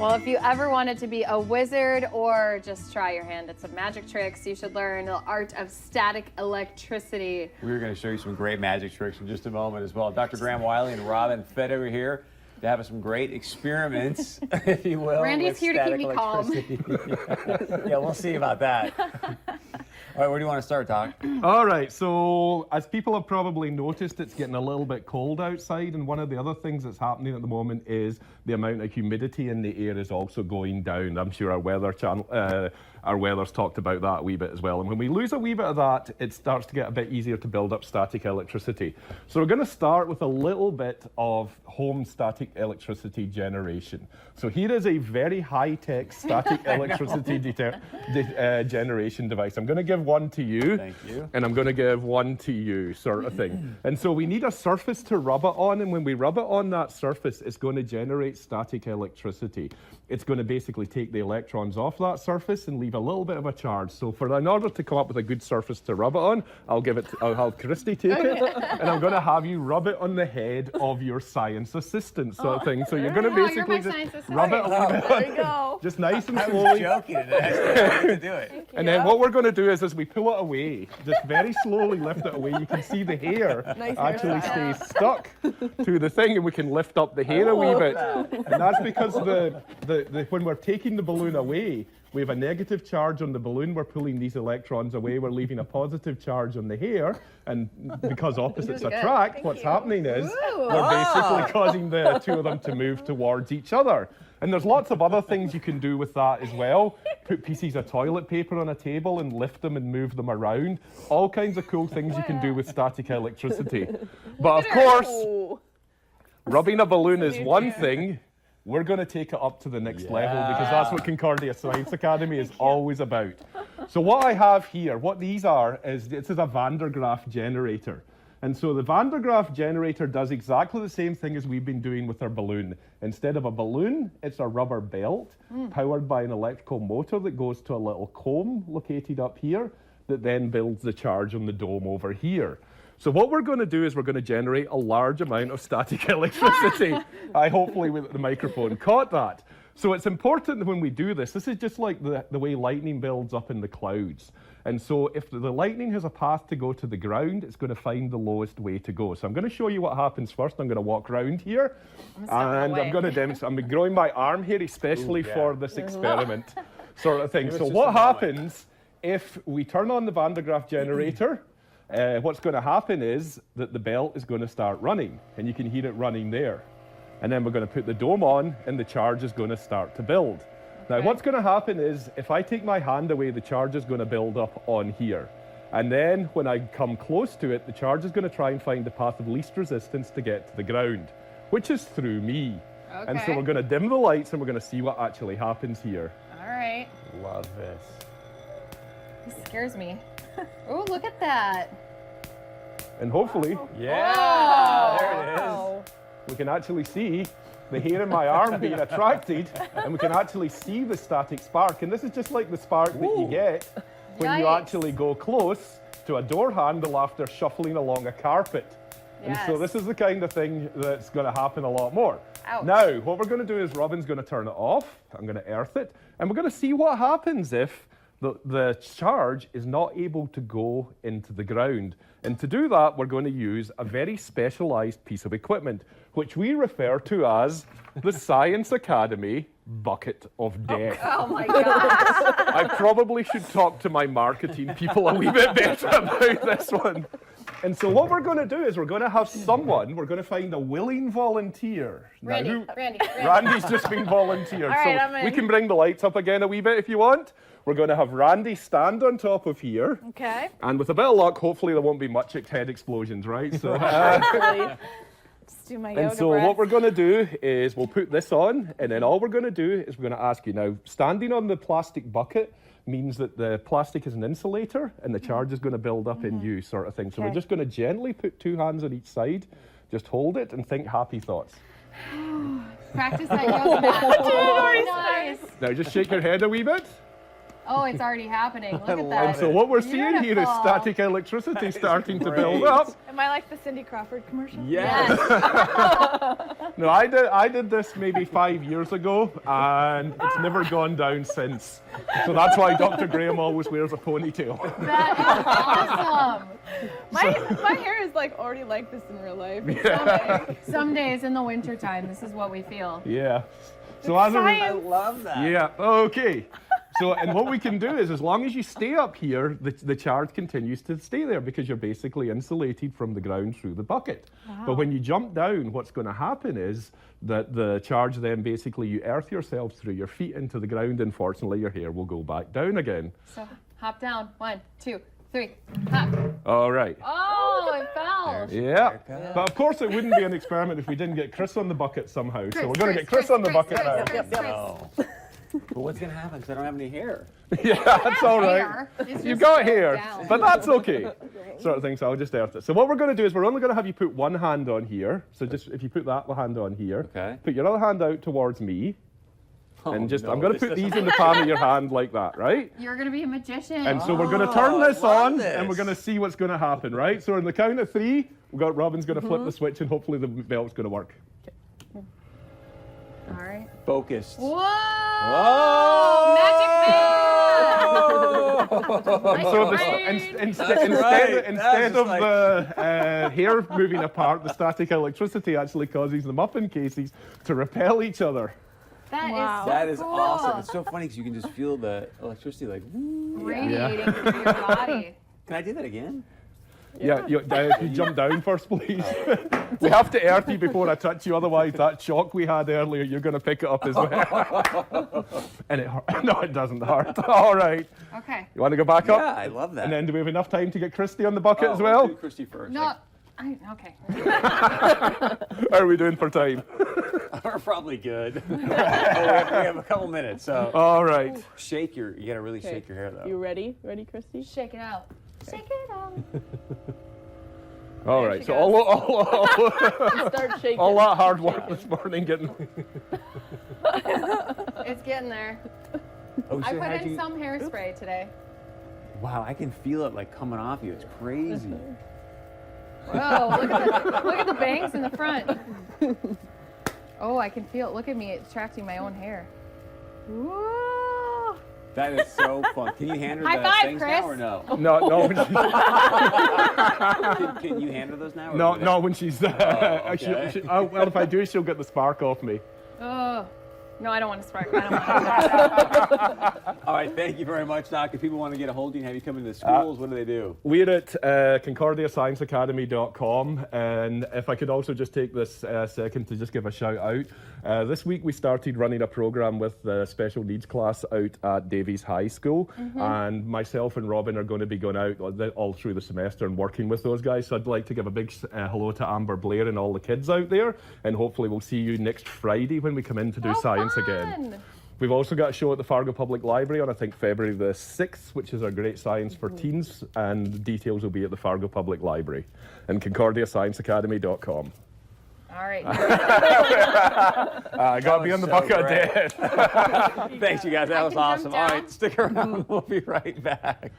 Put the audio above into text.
Well, if you ever wanted to be a wizard or just try your hand at some magic tricks, you should learn the art of static electricity. We're going to show you some great magic tricks in just a moment as well. Dr. Graham Wiley and Robin Fett over here to have some great experiments, if you will. Randy's here to keep me calm. Yeah, we'll see about that. All right, where do you want to start, Doc? All right, so as people have probably noticed, it's getting a little bit cold outside, and one of the other things that's happening at the moment is the amount of humidity in the air is also going down. I'm sure our weather channel, our weather's talked about that a wee bit as well. And when we lose a wee bit of that, it starts to get a bit easier to build up static electricity. So we're going to start with a little bit of home static electricity generation. So here is a very high-tech static electricity generation device. I'm going to give one to you. Thank you. And I'm going to give one to you, sort of thing. And so we need a surface to rub it on, and when we rub it on that surface, it's going to generate static electricity. It's going to basically take the electrons off that surface and leave a little bit of a charge. So in order to come up with a good surface to rub it on, I'll have Christy take it, and I'm going to have you rub it on the head of your science assistant, sort of thing. So you're going to basically just rub it a little bit There you go. just nice and I was slowly. joking. I didn't to do it. And then what we're going to do is, as we pull it away, just very slowly lift it away, you can see the hair actually stays stuck to the thing, and we can lift up the hair a wee bit. And that's because when we're taking the balloon away, we have a negative charge on the balloon. We're pulling these electrons away. We're leaving a positive charge on the hair. And because opposites attract, what's happening is we're basically causing the two of them to move towards each other. And there's lots of other things you can do with that as well. Put pieces of toilet paper on a table and lift them and move them around. All kinds of cool things you can do with static electricity. But of course, rubbing a balloon is one thing. We're going to take it up to the next level, because that's what Concordia Science Academy is always about. So what I have here, what these are, is this is a Van der Graaf generator. And so the Van der Graaf generator does exactly the same thing as we've been doing with our balloon. Instead of a balloon, it's a rubber belt powered by an electrical motor that goes to a little comb located up here that then builds the charge on the dome over here. So what we're going to do is we're going to generate a large amount of static electricity. Hopefully the microphone caught that. So it's important that when we do this, this is just like the way lightning builds up in the clouds. And so if the lightning has a path to go to the ground, it's going to find the lowest way to go. So I'm going to show you what happens first. I'm going to walk around here, and I'm going to demonstrate. I'm growing my arm here especially for this experiment sort of thing. So what happens if we turn on the Van der Graaf generator? What's going to happen is that the belt is going to start running, and you can hear it running there. And then we're going to put the dome on, and the charge is going to start to build. Now, what's going to happen is, if I take my hand away, the charge is going to build up on here. And then when I come close to it, the charge is going to try and find the path of least resistance to get to the ground, which is through me. Okay. And so we're going to dim the lights, and we're going to see what actually happens here. All right. Love this. This scares me. Oh, look at that. And hopefully, There it is. we can actually see the hair in my arm being attracted, and we can actually see the static spark. And this is just like the spark that you get when you actually go close to a door handle after shuffling along a carpet. And so this is the kind of thing that's going to happen a lot more. Ouch. Now, what we're going to do is Robin's going to turn it off. I'm going to earth it. And we're going to see what happens if the charge is not able to go into the ground. And to do that, we're going to use a very specialized piece of equipment, which we refer to as the Science Academy Bucket of Death. Oh my gosh. I probably should talk to my marketing people a wee bit better about this one. And so what we're going to do is we're going to have someone, we're going to find a willing volunteer. Randy. Randy's just been volunteered. All right, so I'm in. we can bring the lights up again a wee bit if you want. We're going to have Randy stand on top of here. Okay. And with a bit of luck, hopefully there won't be much head explosions, right? So, Just do my yoga and so breath. what we're going to do is we'll put this on, and then all we're going to do is we're going to ask you now, standing on the plastic bucket means that the plastic is an insulator and the charge is going to build up in you, sort of thing. So we're just going to gently put 2 hands on each side, just hold it and think happy thoughts. Practice that yoga mat. Nice. Now just shake your head a wee bit. Oh, it's already happening. Look at that. And so what we're seeing here is Beautiful. static electricity starting to great. build up. Am I like the Cindy Crawford commercial? Yes. Now No, I did this maybe 5 years ago, and it's never gone down since. So that's why Dr. Graham always wears a ponytail. That is awesome. My hair is like already like this in real life. Some days in the wintertime, this is what we feel. Yeah. So as a I love that. yeah, okay. So, and what we can do is, as long as you stay up here, the charge continues to stay there because you're basically insulated from the ground through the bucket. Wow. But when you jump down, what's going to happen is that the charge then basically you earth yourself through your feet into the ground. Unfortunately, your hair will go back down again. So hop down. 1, 2, 3. Hop. All right. Oh, it fell. Yeah. But of course, it wouldn't be an experiment if we didn't get Chris on the bucket somehow. So we're going to get Chris on the bucket now. Oh. But what's going to happen? Because I don't have any hair. Yeah, that's all right. Hair. It's You just got down. hair, but that's okay. Sort of thing, so I'll just earth it. So what we're going to do is we're only going to have you put one hand on here. So just if you put that hand on here, Okay. put your other hand out towards me, and just no, I'm going to this put these doesn't- in the palm of your hand like that, right? You're going to be a magician. And so we're going to turn I this love on, this. and we're going to see what's going to happen, right? So on the count of 3, Robin's going to flip the switch, and hopefully the belt's going to work. All right. Focused. Whoa! Whoa! Magic So man! instead That's of like- the hair moving apart, the static electricity actually causes the muffin cases to repel each other. That is Wow. so That is cool. awesome. It's so funny because you can just feel the electricity like, woo. Radiating through your body. Can I do that again? Yeah, if you jump down first, please. We have to earth you before I touch you, otherwise that shock we had earlier, you're going to pick it up as well. And it hurt. No, it doesn't hurt. All right. Okay. You want to go back up? Yeah, I love that. And then do we have enough time to get Christy on the bucket Oh, as well? let's do Christy first. No. Okay. How are we doing for time? We're probably good. We have a couple minutes, so All right. you gotta really shake your hair though. You ready? Ready, Christy? Shake it out. Shake it out. All There right. she So goes. Start shaking. all that hard work this morning getting. It's getting there. Oh, I so put how'd in you- some hairspray today. Wow, I can feel it like coming off you. It's crazy. Whoa, look at the bangs in the front. Oh, I can feel it. Look at me attracting my own hair. Whoa. That is so fun. Can you hand her High the five, things Chris. now or no? No, Can you hand her those now? Or no. When she's, okay. well, if I do, she'll get the spark off me. Oh. No, I don't want to spark. I don't want to. All right, thank you very much, Doc. If people want to get a hold of you and have you come into the schools, what do they do? We're at concordiascienceacademy.com, and if I could also just take this second to just give a shout out. This week we started running a program with the special needs class out at Davies High School, and myself and Robin are going to be going out all through the semester and working with those guys. So I'd like to give a big hello to Amber Blair and all the kids out there, and hopefully we'll see you next Friday when we come in to do science again. We've also got a show at the Fargo Public Library on, I think, February the 6th, which is our Great Science for Teens, and details will be at the Fargo Public Library and concordiascienceacademy.com. All right. I got to be on the so bucket of great. death. Thanks, you guys. That was can jump awesome. All down. right, stick around. We'll be right back.